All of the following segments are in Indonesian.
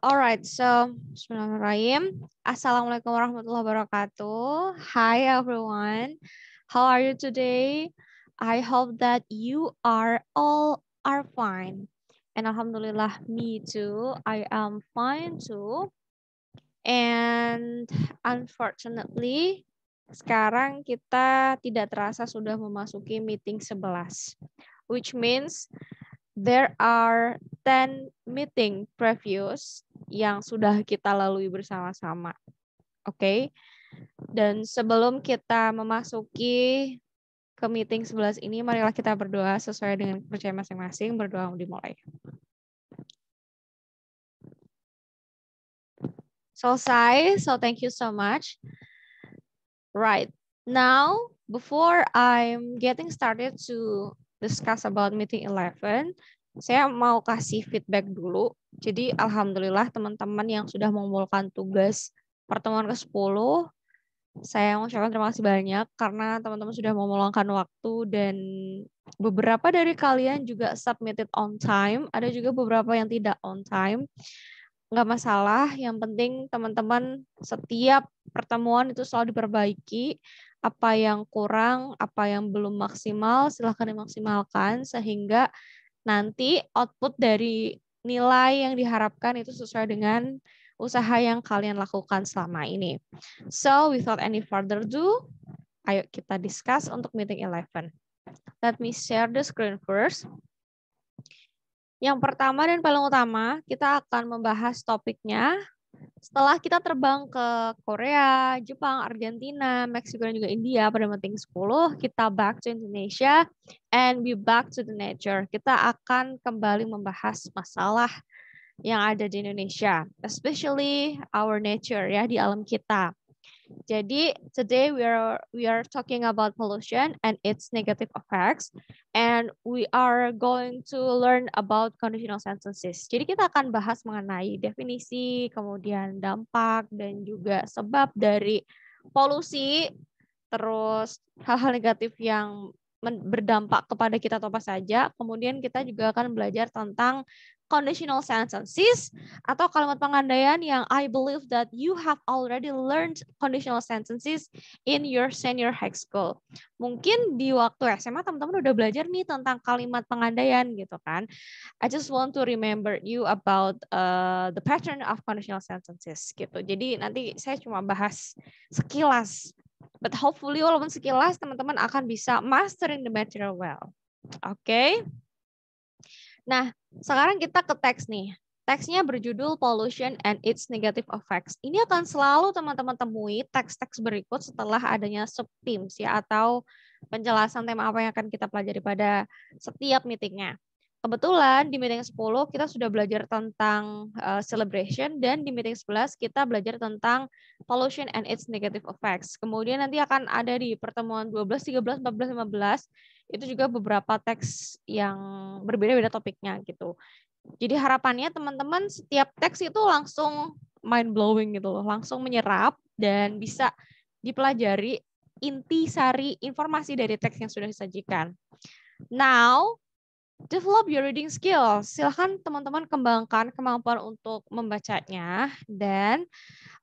Alright, so Bismillahirrahmanirrahim. Assalamualaikum warahmatullahi wabarakatuh. Hi everyone. How are you today? I hope that you are all are fine. And Alhamdulillah, me too. I am fine too. And unfortunately, sekarang kita tidak terasa sudah memasuki meeting 11. Which means there are 10 meeting previous yang sudah kita lalui bersama-sama. Oke. Dan sebelum kita memasuki ke meeting 11 ini, marilah kita berdoa sesuai dengan kepercayaan masing-masing. Berdoa dimulai. Selesai. So thank you so much. Right. Now, before I'm getting started to discuss about meeting 11, saya mau kasih feedback dulu. Jadi alhamdulillah teman-teman yang sudah mengumpulkan tugas pertemuan ke-10, saya mengucapkan terima kasih banyak karena teman-teman sudah meluangkan waktu dan beberapa dari kalian juga submitted on time. Ada juga beberapa yang tidak on time. Nggak masalah, yang penting teman-teman setiap pertemuan itu selalu diperbaiki. Apa yang kurang, apa yang belum maksimal, silahkan dimaksimalkan sehingga nanti output dari nilai yang diharapkan itu sesuai dengan usaha yang kalian lakukan selama ini. So, without any further ado, ayo kita discuss untuk meeting 11. Let me share the screen first. Yang pertama dan paling utama, kita akan membahas topiknya setelah kita terbang ke Korea, Jepang, Argentina, Meksiko, dan juga India pada meeting 10, kita back to Indonesia and we back to the nature. Kita akan kembali membahas masalah yang ada di Indonesia, especially our nature ya, di alam kita. Jadi today we are talking about pollution and its negative effects, and we are going to learn about conditional sentences. Jadi kita akan bahas mengenai definisi, kemudian dampak dan juga sebab dari polusi, terus hal-hal negatif yang berdampak kepada kita atau apa saja. Kemudian kita juga akan belajar tentang conditional sentences atau kalimat pengandaian yang I believe that you have already learned conditional sentences in your senior high school. Mungkin di waktu SMA teman-teman udah belajar nih tentang kalimat pengandaian gitu kan. I just want to remember you about the pattern of conditional sentences gitu. Jadi nanti saya cuma bahas sekilas. But hopefully walaupun sekilas teman-teman akan bisa mastering the material well. Oke. Nah, sekarang kita ke teks nih. Teksnya berjudul Pollution and its Negative Effects. Ini akan selalu teman-teman temui teks-teks berikut setelah adanya subthemes ya, atau penjelasan tema apa yang akan kita pelajari pada setiap meetingnya. Kebetulan di meeting 10 kita sudah belajar tentang celebration, dan di meeting 11 kita belajar tentang pollution and its negative effects. Kemudian nanti akan ada di pertemuan 12, 13, 14, 15 itu juga beberapa teks yang berbeda-beda topiknya gitu. Jadi harapannya teman-teman setiap teks itu langsung mind blowing gitu loh, langsung menyerap dan bisa dipelajari inti sari informasi dari teks yang sudah disajikan. Now, develop your reading skills. Silahkan teman-teman kembangkan kemampuan untuk membacanya. Dan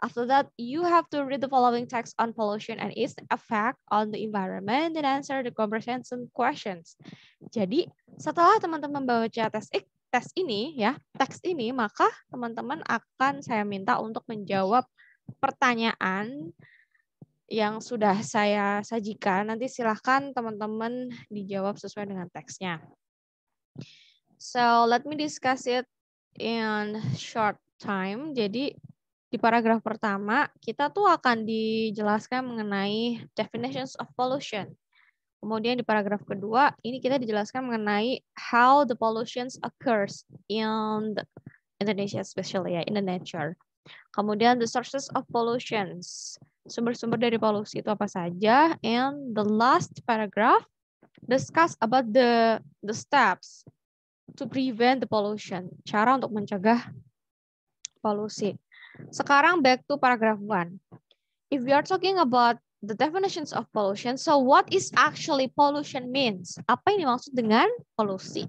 after that, you have to read the following text on pollution and its effect on the environment and answer the comprehension questions. Jadi setelah teman-teman membaca teks ini, maka teman-teman akan saya minta untuk menjawab pertanyaan yang sudah saya sajikan. Nanti silahkan teman-teman dijawab sesuai dengan teksnya. So let me discuss it in short time. Jadi di paragraf pertama kita tuh akan dijelaskan mengenai definitions of pollution. Kemudian di paragraf kedua ini kita dijelaskan mengenai how the pollutions occurs in Indonesia, especially in the nature. Kemudian the sources of pollutions, sumber-sumber dari polusi itu apa saja. And the last paragraph discuss about the steps to prevent the pollution, cara untuk mencegah polusi. Sekarang back to paragraph 1. If we are talking about the definitions of pollution. So what is actually pollution means? Apa yang dimaksud dengan polusi?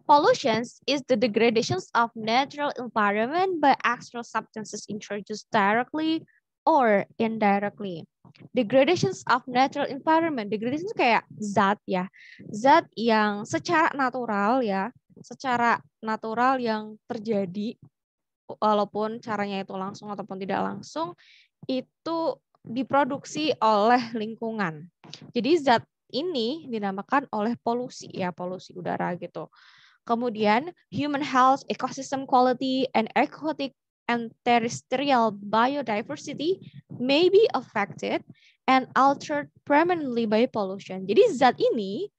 Pollution is the degradations of natural environment by external substances introduced directly or indirectly. Degradations of natural environment. Degradation itu kayak zat ya. Zat yang secara natural ya, secara natural yang terjadi walaupun caranya itu langsung ataupun tidak langsung itu diproduksi oleh lingkungan. Jadi zat ini dinamakan oleh polusi ya, polusi udara gitu. Kemudian human health, ecosystem quality, and aquatic and terrestrial biodiversity may be affected and altered permanently by pollution. Jadi zat ini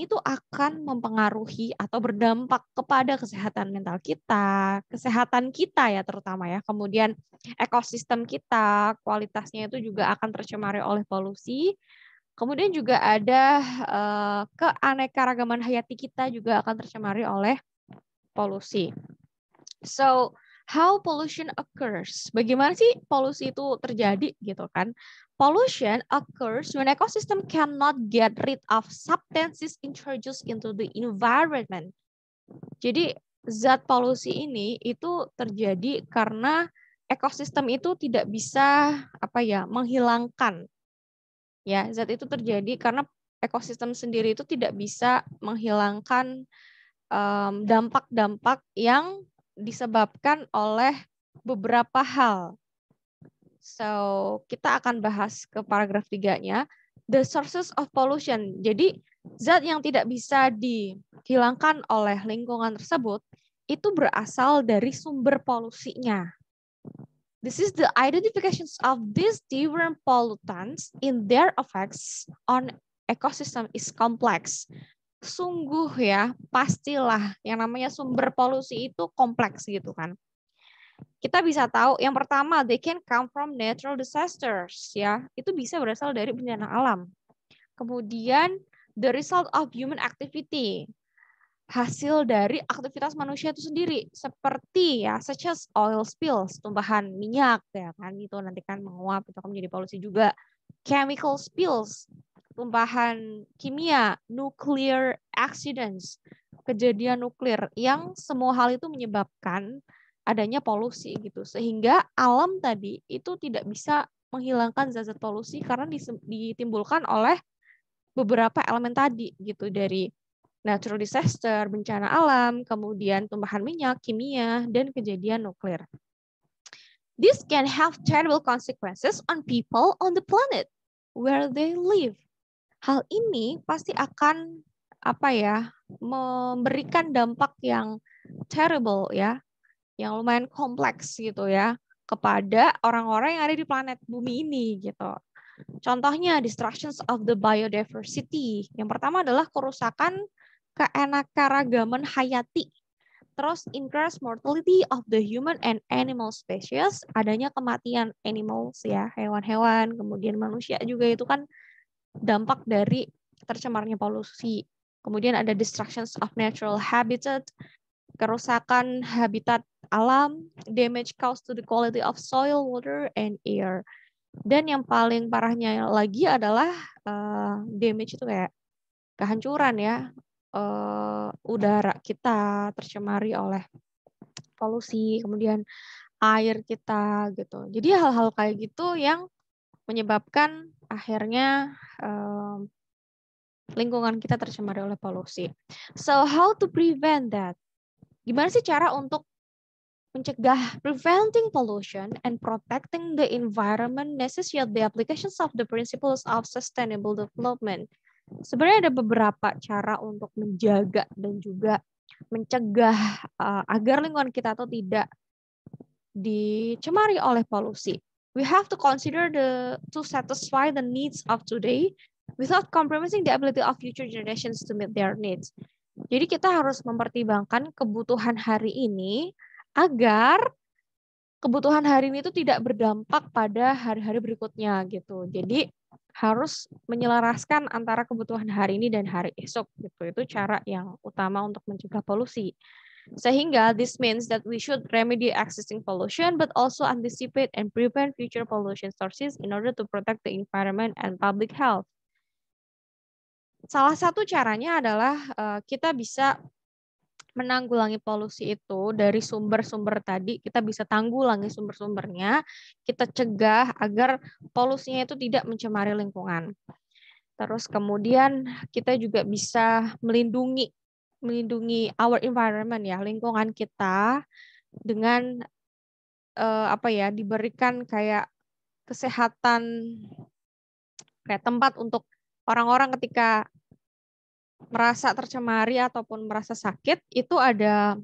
tuh akan mempengaruhi atau berdampak kepada kesehatan mental kita, kesehatan kita ya terutama ya. Kemudian ekosistem kita, kualitasnya itu juga akan tercemari oleh polusi. Kemudian juga ada keanekaragaman hayati kita juga akan tercemari oleh polusi. So, how pollution occurs? Bagaimana sih polusi itu terjadi gitu kan? Pollution occurs when ecosystem cannot get rid of substances introduced into the environment. Jadi zat polusi ini itu terjadi karena ekosistem itu tidak bisa menghilangkan. Ya, zat itu terjadi karena ekosistem sendiri itu tidak bisa menghilangkan dampak-dampak yang disebabkan oleh beberapa hal. So, kita akan bahas ke paragraf 3-nya. The sources of pollution. Jadi, zat yang tidak bisa dihilangkan oleh lingkungan tersebut, itu berasal dari sumber polusinya. This is the identifications of these different pollutants in their effects on ecosystem is complex. Sungguh ya, pastilah yang namanya sumber polusi itu kompleks gitu kan. Kita bisa tahu yang pertama, they can come from natural disasters ya. Itu bisa berasal dari bencana alam. Kemudian the result of human activity. Hasil dari aktivitas manusia itu sendiri, seperti ya such as oil spills, tumpahan minyak ya kan, itu nanti kan menguap, itu akan menjadi polusi juga. Chemical spills, tumpahan kimia, nuclear accidents, kejadian nuklir, yang semua hal itu menyebabkan adanya polusi gitu, sehingga alam tadi itu tidak bisa menghilangkan zat-zat polusi karena ditimbulkan oleh beberapa elemen tadi gitu, dari natural disaster, bencana alam, kemudian tumpahan minyak, kimia, dan kejadian nuklir. This can have terrible consequences on people on the planet where they live. Hal ini pasti akan memberikan dampak yang terrible ya, yang lumayan kompleks gitu ya, kepada orang-orang yang ada di planet bumi ini gitu. Contohnya destructions of the biodiversity. Yang pertama adalah kerusakan keanekaragaman hayati. Terus increased mortality of the human and animal species, adanya kematian animals ya, hewan-hewan, kemudian manusia juga itu kan dampak dari tercemarnya polusi. Kemudian ada destructions of natural habitat, kerusakan habitat alam, damage caused to the quality of soil, water, and air. Dan yang paling parahnya lagi adalah damage itu kayak kehancuran ya, udara kita tercemari oleh polusi, kemudian air kita gitu. Jadi hal-hal kayak gitu yang menyebabkan akhirnya lingkungan kita tercemari oleh polusi. So how to prevent that? Gimana sih cara untuk mencegah preventing pollution and protecting the environment necessitate the applications of the principles of sustainable development. Sebenarnya ada beberapa cara untuk menjaga dan juga mencegah agar lingkungan kita itu tidak dicemari oleh polusi. We have to consider to satisfy the needs of today without compromising the ability of future generations to meet their needs. Jadi kita harus mempertimbangkan kebutuhan hari ini agar kebutuhan hari ini itu tidak berdampak pada hari-hari berikutnya gitu. Jadi harus menyelaraskan antara kebutuhan hari ini dan hari esok gitu. Itu cara yang utama untuk mencegah polusi. Sehingga this means that we should remedy existing pollution but also anticipate and prevent future pollution sources in order to protect the environment and public health. Salah satu caranya adalah kita bisa menanggulangi polusi itu dari sumber-sumber tadi, kita bisa tanggulangi sumber-sumbernya, kita cegah agar polusinya itu tidak mencemari lingkungan. Terus kemudian kita juga bisa melindungi our environment ya, lingkungan kita dengan diberikan kayak kesehatan, kayak tempat untuk orang-orang ketika merasa tercemari ataupun merasa sakit, itu ada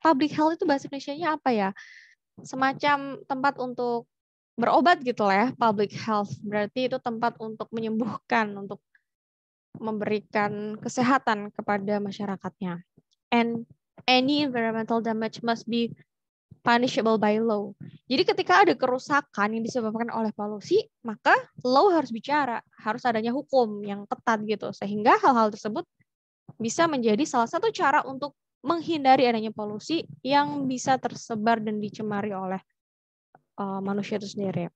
public health, itu bahasa Indonesianya apa ya? Semacam tempat untuk berobat gitu lah ya, public health. Berarti itu tempat untuk menyembuhkan, untuk memberikan kesehatan kepada masyarakatnya. And any environmental damage must be punishable by law. Jadi ketika ada kerusakan yang disebabkan oleh polusi, maka law harus bicara, harus adanya hukum yang ketat gitu, sehingga hal-hal tersebut bisa menjadi salah satu cara untuk menghindari adanya polusi yang bisa tersebar dan dicemari oleh manusia itu sendiri.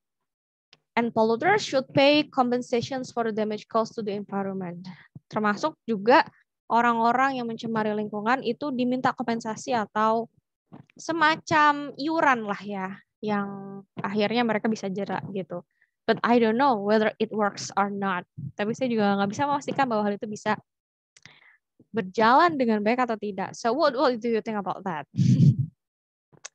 And polluters should pay compensations for the damage caused to the environment. Termasuk juga orang-orang yang mencemari lingkungan itu diminta kompensasi atau semacam iuran lah ya, yang akhirnya mereka bisa jerak gitu. But I don't know whether it works or not. Tapi saya juga nggak bisa memastikan bahwa hal itu bisa berjalan dengan baik atau tidak. So what do you think about that?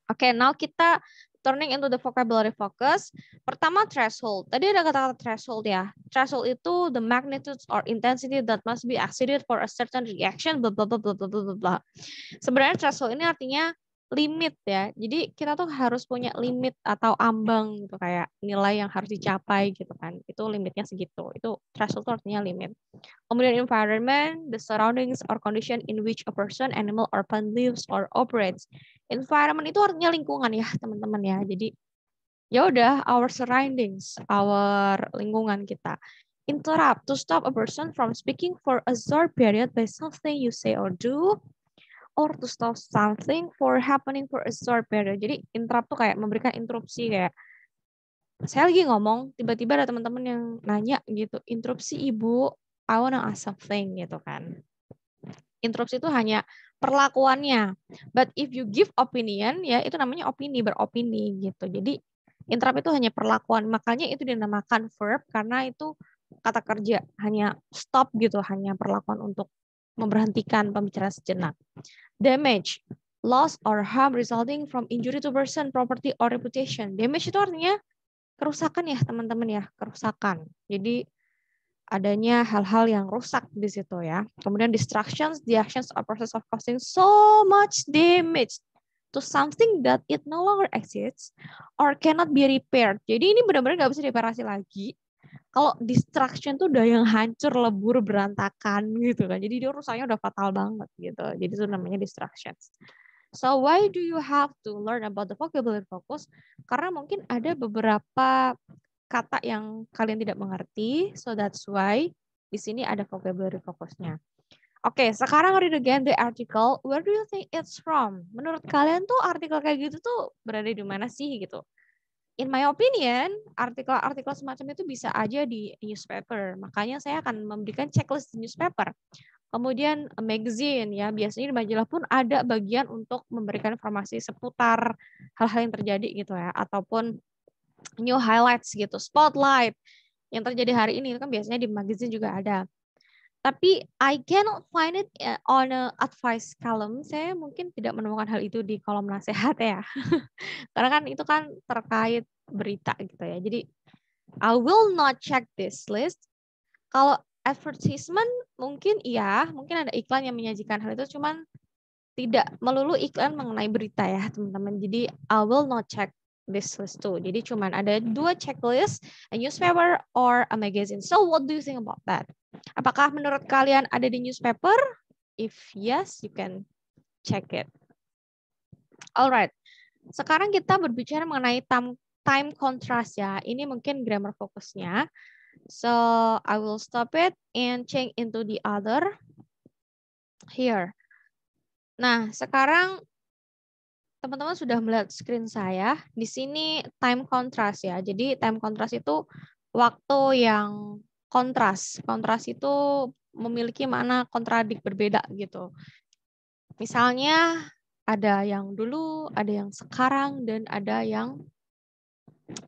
Okay, now kita turning into the vocabulary focus. Pertama, threshold. Tadi ada kata-kata threshold ya. Threshold itu the magnitude or intensity that must be exceeded for a certain reaction, blah blah blah blah blah blah blah. Sebenarnya threshold ini artinya limit ya. Jadi kita tuh harus punya limit atau ambang gitu, kayak nilai yang harus dicapai gitu kan. Itu limitnya segitu. Itu threshold itu artinya limit. Kemudian environment, the surroundings or condition in which a person, animal, or plant lives or operates. Environment itu artinya lingkungan ya teman-teman ya. Jadi ya udah, our surroundings, our lingkungan kita. Interrupt, to stop a person from speaking for a short period by something you say or do, or to stop something for happening for a short period. Jadi interrupt tuh kayak memberikan interupsi, kayak saya lagi ngomong, tiba-tiba ada teman-teman yang nanya gitu, interupsi ibu, I wanna ask something gitu kan. Interupsi itu hanya perlakuannya. But if you give opinion, ya itu namanya opini, beropini gitu. Jadi interrupt itu hanya perlakuan, makanya itu dinamakan verb karena itu kata kerja, hanya stop gitu, hanya perlakuan untuk memberhentikan pembicaraan sejenak. Damage, loss or harm resulting from injury to person, property, or reputation. Damage itu artinya kerusakan ya teman-teman ya, kerusakan. Jadi adanya hal-hal yang rusak di situ ya. Kemudian distractions, the actions or process of causing so much damage to something that it no longer exists or cannot be repaired. Jadi ini benar-benar nggak bisa direparasi lagi. Kalau distraction tuh udah yang hancur, lebur, berantakan gitu kan. Jadi dia rusaknya udah fatal banget gitu. Jadi itu namanya distractions. So why do you have to learn about the vocabulary focus? Karena mungkin ada beberapa kata yang kalian tidak mengerti. So that's why di sini ada vocabulary fokusnya. Oke, sekarang read again the article. Where do you think it's from? Menurut kalian tuh artikel kayak gitu tuh berada di mana sih gitu? In my opinion, artikel-artikel semacam itu bisa aja di newspaper. Makanya saya akan memberikan checklist di newspaper. Kemudian magazine ya, biasanya di majalah pun ada bagian untuk memberikan informasi seputar hal-hal yang terjadi gitu ya, ataupun new highlights gitu, spotlight yang terjadi hari ini kan biasanya di magazine juga ada. Tapi I cannot find it on a advice column. Saya mungkin tidak menemukan hal itu di kolom nasihat ya. Karena kan itu kan terkait berita gitu ya. Jadi I will not check this list. Kalau advertisement mungkin iya, mungkin ada iklan yang menyajikan hal itu, cuman tidak melulu iklan mengenai berita ya teman-teman. Jadi I will not check this list too. Jadi cuman ada 2 checklist, a newspaper or a magazine. So what do you think about that? Apakah menurut kalian ada di newspaper? If yes, you can check it. Alright. Sekarang kita berbicara mengenai time contrast ya. Ini mungkin grammar fokusnya. So I will stop it and change into the other here. Nah, sekarang teman-teman sudah melihat screen saya. Di sini time contrast ya. Jadi time contrast itu waktu yang kontras. Kontras itu memiliki makna kontradik berbeda gitu. Misalnya ada yang dulu, ada yang sekarang, dan ada yang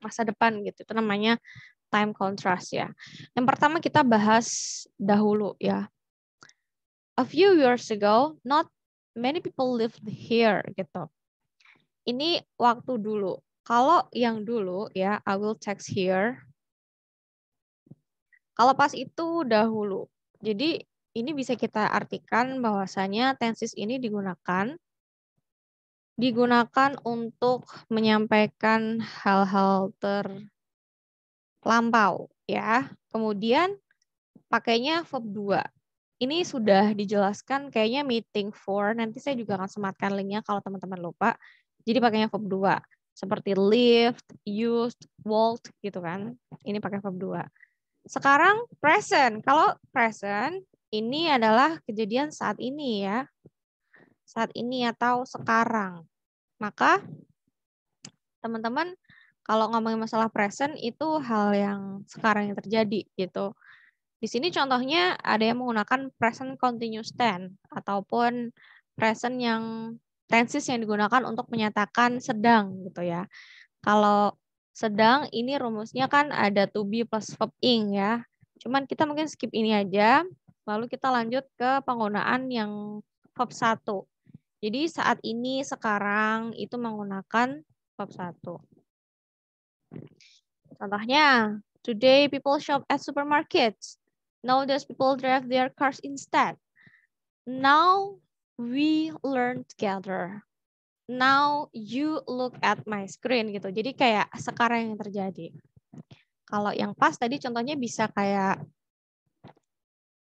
masa depan gitu. Itu namanya time contrast ya. Yang pertama kita bahas dahulu ya. A few years ago, not many people lived here gitu. Ini waktu dulu. Kalau yang dulu ya, I will text here. Kalau pas itu dahulu. Jadi ini bisa kita artikan bahwasanya tenses ini digunakan untuk menyampaikan hal-hal terlampau ya. Kemudian pakainya verb 2. Ini sudah dijelaskan kayaknya meeting 4. Nanti saya juga akan sematkan linknya kalau teman-teman lupa. Jadi pakainya verb 2. Seperti lived, used, walked gitu kan. Ini pakai verb 2. Sekarang present. Kalau present ini adalah kejadian saat ini ya. Saat ini atau sekarang. Maka teman-teman kalau ngomongin masalah present itu hal yang sekarang yang terjadi gitu. Di sini contohnya ada yang menggunakan present continuous tense ataupun present yang tenses yang digunakan untuk menyatakan sedang gitu ya. Kalau sedang ini rumusnya kan ada to be plus verb ing ya. Cuman kita mungkin skip ini aja. Lalu kita lanjut ke penggunaan yang verb 1. Jadi saat ini, sekarang itu menggunakan verb 1. Contohnya, today people shop at supermarkets. Nowadays people drive their cars instead. Now we learn together. Now you look at my screen gitu. Jadi kayak sekarang yang terjadi. Kalau yang pas tadi contohnya bisa kayak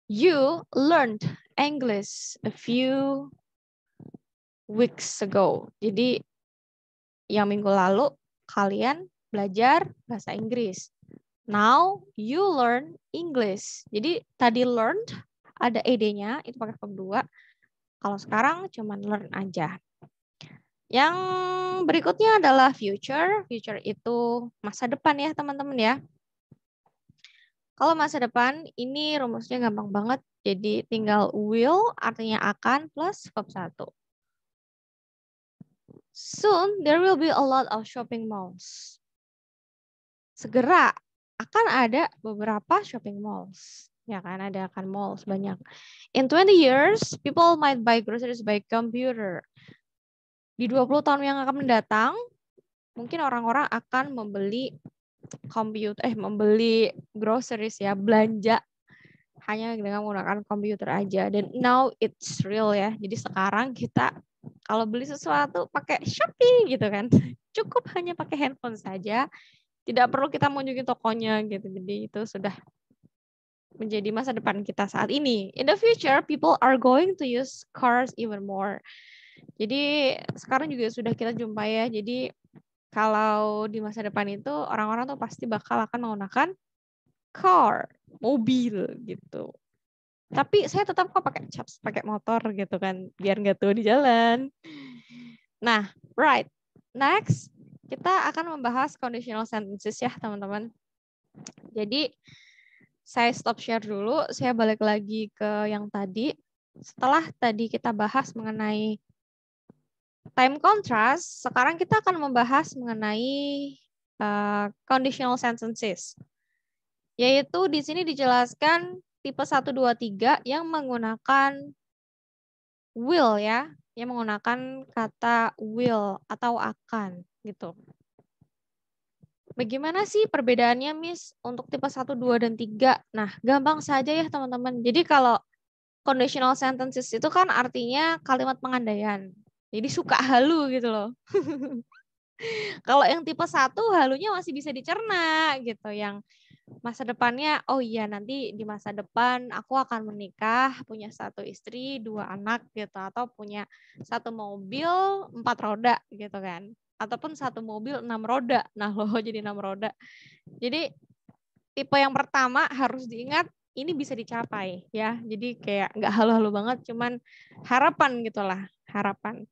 you learned English a few weeks ago. Jadi yang minggu lalu kalian belajar bahasa Inggris. Now you learn English. Jadi tadi learned ada ed-nya itu pakai verb 2. Kalau sekarang cuman learn aja. Yang berikutnya adalah future. Future itu masa depan ya teman-teman ya. Kalau masa depan ini rumusnya gampang banget. Jadi tinggal will artinya akan plus verb 1. Soon there will be a lot of shopping malls. Segera akan ada beberapa shopping malls. Ya kan, ada akan malls banyak. In 20 years, people might buy groceries by computer. Di 20 tahun yang akan mendatang, mungkin orang-orang akan membeli membeli groceries ya, belanja hanya dengan menggunakan komputer aja. Dan now it's real ya. Jadi sekarang kita kalau beli sesuatu pakai Shopee gitu kan. Cukup hanya pakai handphone saja. Tidak perlu kita mengunjungi tokonya gitu. Jadi itu sudah menjadi masa depan kita saat ini. In the future, people are going to use cars even more. Jadi sekarang juga sudah kita jumpai ya. Jadi kalau di masa depan itu orang-orang tuh pasti bakal akan menggunakan car, mobil gitu. Tapi saya tetap kok pakai motor gitu kan, biar nggak tua di jalan. Nah, right. Next, kita akan membahas conditional sentences ya, teman-teman. Jadi, saya stop share dulu, saya balik lagi ke yang tadi. Setelah tadi kita bahas mengenai time contrast, sekarang kita akan membahas mengenai conditional sentences. Yaitu di sini dijelaskan tipe 1, 2, 3 yang menggunakan will ya, yang menggunakan kata will atau akan gitu. Bagaimana sih perbedaannya, Miss, untuk tipe 1, 2, dan 3? Nah, gampang saja ya, teman-teman. Jadi kalau conditional sentences itu kan artinya kalimat pengandaian. Jadi suka halu gitu loh. Kalau yang tipe 1 halunya masih bisa dicerna gitu. Yang masa depannya, oh iya nanti di masa depan aku akan menikah, punya 1 istri, 2 anak gitu. Atau punya 1 mobil 4 roda gitu kan. Ataupun 1 mobil 6 roda. Nah loh jadi 6 roda. Jadi tipe yang pertama harus diingat ini bisa dicapai ya. Jadi kayak nggak halu-halu banget, cuman harapan gitulah, harapan.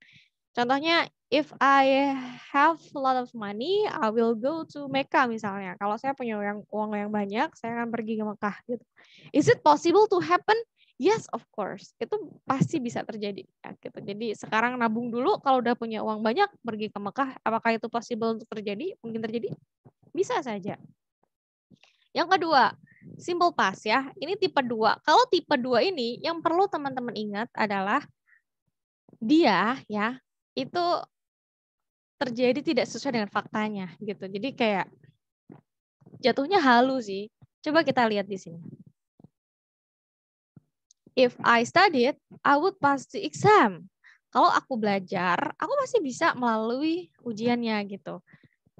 Contohnya, if I have a lot of money, I will go to Mecca misalnya. Kalau saya punya uang yang banyak, saya akan pergi ke Mekah gitu. Is it possible to happen? Yes, of course. Itu pasti bisa terjadi ya, gitu. Jadi sekarang nabung dulu, kalau udah punya uang banyak pergi ke Mekah, apakah itu possible untuk terjadi? Mungkin terjadi? Bisa saja. Yang kedua, simple past ya. Ini tipe 2. Kalau tipe 2 ini yang perlu teman-teman ingat adalah dia ya itu terjadi tidak sesuai dengan faktanya gitu. Jadi kayak jatuhnya halu sih. Coba kita lihat di sini. If I studied, I would pass the exam. Kalau aku belajar, aku pasti bisa melalui ujiannya gitu.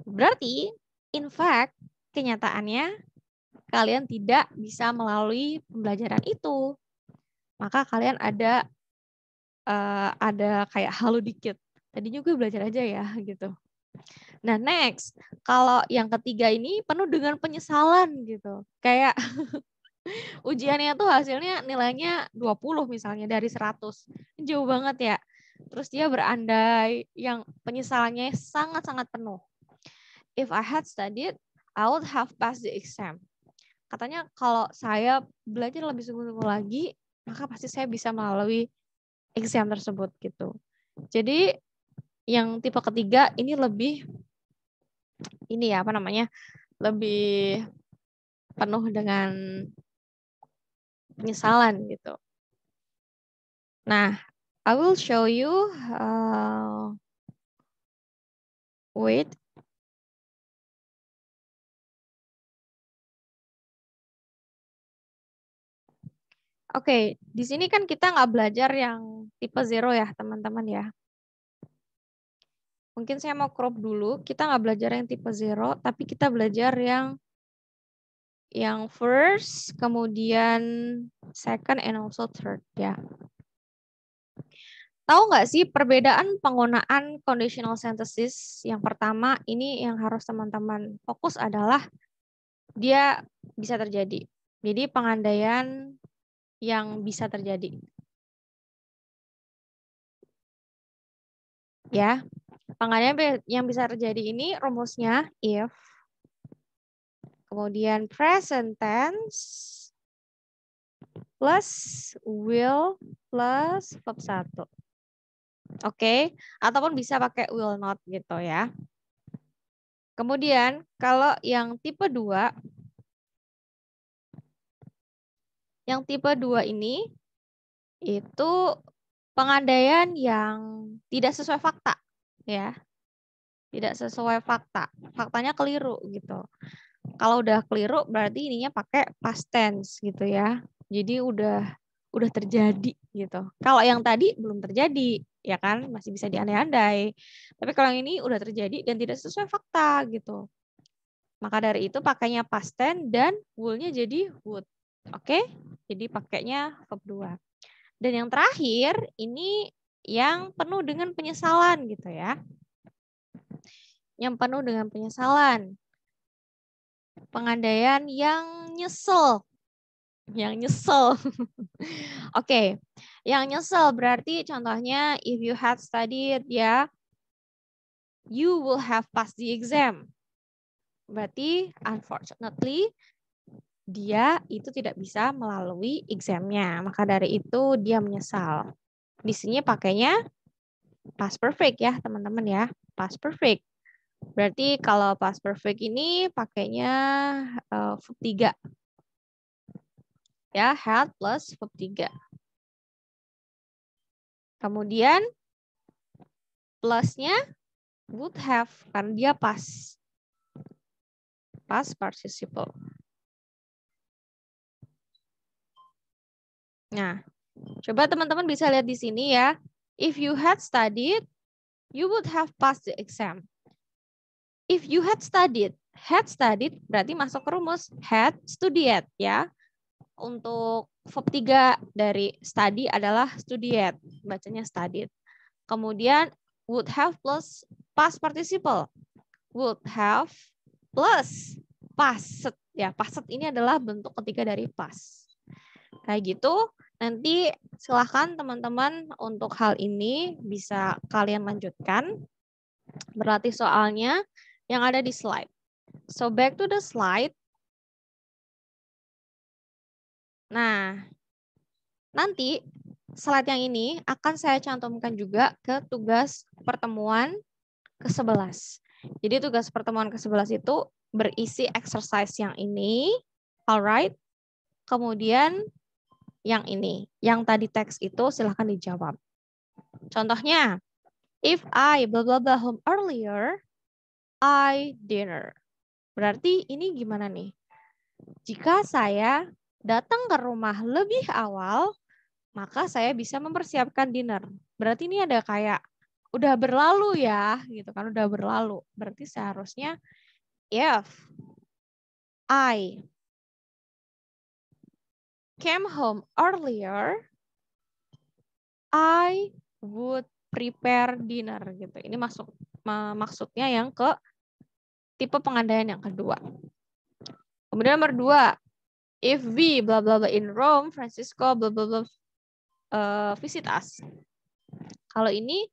Berarti, in fact, kenyataannya kalian tidak bisa melalui pembelajaran itu. Maka kalian ada kayak halu dikit. Tadinya gue belajar aja ya gitu. Nah, next, kalau yang ketiga ini penuh dengan penyesalan gitu. Kayak ujiannya tuh hasilnya nilainya 20 misalnya dari 100. Jauh banget ya. Terus dia berandai yang penyesalannya sangat-sangat penuh. If I had studied, I would have passed the exam. Katanya kalau saya belajar lebih sungguh-sungguh lagi, maka pasti saya bisa melalui exam tersebut gitu. Jadi yang tipe ketiga ini lebih lebih penuh dengan penyesalan gitu. Nah, I will show you. Wait. Oke, di sini kan kita nggak belajar yang tipe 0 ya, teman-teman ya. Mungkin saya mau crop dulu. Kita nggak belajar yang tipe 0, tapi kita belajar yang first, kemudian second, and also third ya. Tahu nggak sih perbedaan penggunaan conditional synthesis? Yang pertama, ini yang harus teman-teman fokus adalah dia bisa terjadi. Jadi pengandaian yang bisa terjadi. Ya, pengandaian yang bisa terjadi ini rumusnya if, kemudian present tense plus will plus verb 1. Oke, ataupun bisa pakai will not gitu ya. Kemudian kalau yang tipe 2, ini itu pengandaian yang tidak sesuai fakta ya. Tidak sesuai fakta. Faktanya keliru gitu. Kalau udah keliru berarti ininya pakai past tense gitu ya. Jadi udah terjadi gitu. Kalau yang tadi belum terjadi ya kan, masih bisa diandai-andai. Tapi kalau yang ini udah terjadi dan tidak sesuai fakta gitu. Maka dari itu pakainya past tense dan will-nya jadi would. Oke? Jadi pakainya verb 2. Dan yang terakhir ini yang penuh dengan penyesalan gitu ya. Yang penuh dengan penyesalan. Pengandaian yang nyesel. Yang nyesel. Oke. Yang nyesel berarti contohnya if you had studied ya, you will have passed the exam. Berarti unfortunately dia itu tidak bisa melalui examnya. Maka dari itu dia menyesal. Di sini pakainya past perfect ya teman-teman ya. Past perfect. Berarti kalau past perfect ini pakainya verb 3. Ya, had plus verb 3. Kemudian plusnya would have karena dia past participle. Nah, coba teman-teman bisa lihat di sini ya. If you had studied, you would have passed the exam. If you had studied berarti masuk ke rumus had studied ya. Untuk verb 3 dari study adalah studied, bacanya studied. Kemudian would have plus past participle. Would have plus past. Ya, past ini adalah bentuk ketiga dari past. Kayak gitu, nanti silahkan teman-teman untuk hal ini bisa kalian lanjutkan. Berlatih soalnya yang ada di slide. So back to the slide. Nah, nanti slide yang ini akan saya cantumkan juga ke tugas pertemuan ke-11. Jadi tugas pertemuan ke-11 itu berisi exercise yang ini. Alright. Kemudian yang ini. Yang tadi teks itu silahkan dijawab. Contohnya, if I blah blah blah home earlier, I dinner. Berarti ini gimana nih? Jika saya datang ke rumah lebih awal, maka saya bisa mempersiapkan dinner. Berarti ini ada kayak udah berlalu ya, gitu kan, udah berlalu. Berarti seharusnya if I came home earlier, I would prepare dinner gitu. Ini maksudnya yang ke tipe pengandaian yang kedua. Kemudian nomor 2, if we blah blah blah in Rome, Francisco blah blah blah visit us. Kalau ini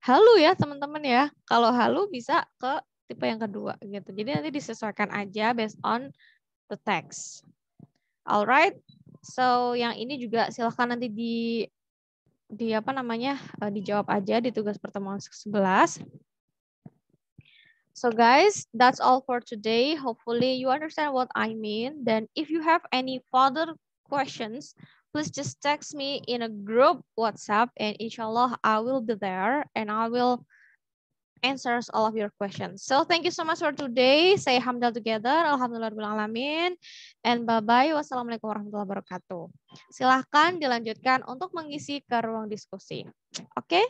halu ya teman-teman ya. Kalau halu bisa ke tipe yang kedua gitu. Jadi nanti disesuaikan aja based on the text. Alright. So yang ini juga silahkan nanti dijawab aja di tugas pertemuan 11. So guys, that's all for today. Hopefully you understand what I mean. Then if you have any further questions, please just text me in a group WhatsApp and inshallah I will be there and I will answer all of your questions. So thank you so much for today. Say hamdal together. Alhamdulillahirrahmanirrahim. And bye-bye. Wassalamualaikum warahmatullahi wabarakatuh. Silahkan dilanjutkan untuk mengisi ke ruang diskusi. Oke?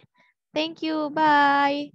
Thank you. Bye.